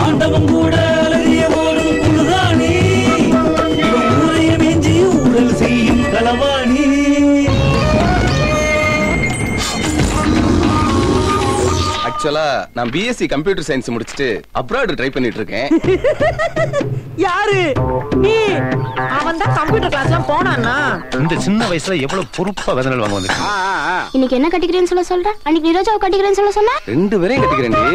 ஆண்டவன் கூட அழகிய போரும் குழுதானி ஊரைய மிஞ்சி ஊழல் செய்யும் களவாணி. ஆக்சுவலா நான் பிஎஸ்சி கம்ப்யூட்டர் சயின்ஸ் முடிச்சிட்டு அப்ராட் ட்ரை பண்ணிட்டு இருக்கேன். யாரு நீ? அவன் தான் கம்ப்யூட்டர் கிளாஸ்லாம் போனான்னா. இந்த சின்ன வயசுல எவ்வளவு பொறுப்பா வேதனை வாங்க வந்து. இன்னைக்கு என்ன கட்டிக்கிறேன்னு சொல்ல அன்னைக்கு நிரோஜாவை கட்டிக்கிறேன்னு சொல்ல ரெண்டு பேரையும் கட்டிக்கிறேன்டி.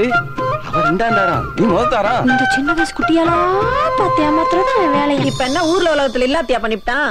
அவ ரெண்டாண்டாராம், நீ முதத்தாரா. இந்த சின்ன வயசு குட்டியெல்லாம் பார்த்து ஏமாத்துறது வேலை. இப்ப என்ன ஊர்ல உலகத்துல இல்லாத்தியா பண்ணிவிட்டான்?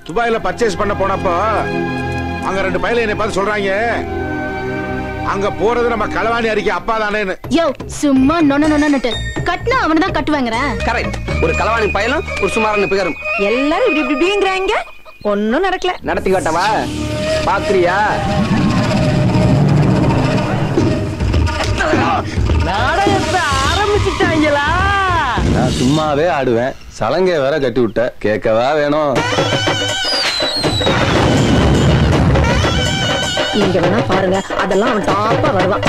துபாயில பர்ச்சேஸ் பண்ண போனப்போ அங்க ரெண்டு பையல என்னை பார்த்து சொல்றாங்க, அங்க போறது நம்ம களவாணி அறிக்கை அப்பா தானேன்னு. யோ சும்மா நொன்னு கட்டினா அவனை தான் கட்டுவாங்கற. கரெக்ட். ஒரு களவாணி பயலும் ஒரு சுமாரான பிகரும் எல்லாரும் இப்படி இப்படிங்கறாங்க. ஒண்ணும் நடக்கல. நடத்தி காட்டவா? பாக்குறியா? நாடகத்தை ஆரம்பிச்சுட்டாங்களா? நான் சும்மாவே ஆடுவேன், சலங்கை வேற கட்டி விட்ட, கேட்கவா வேணும்? இங்க வேணா பாருங்க, அதெல்லாம் அவன் டாப்பா வருவான்.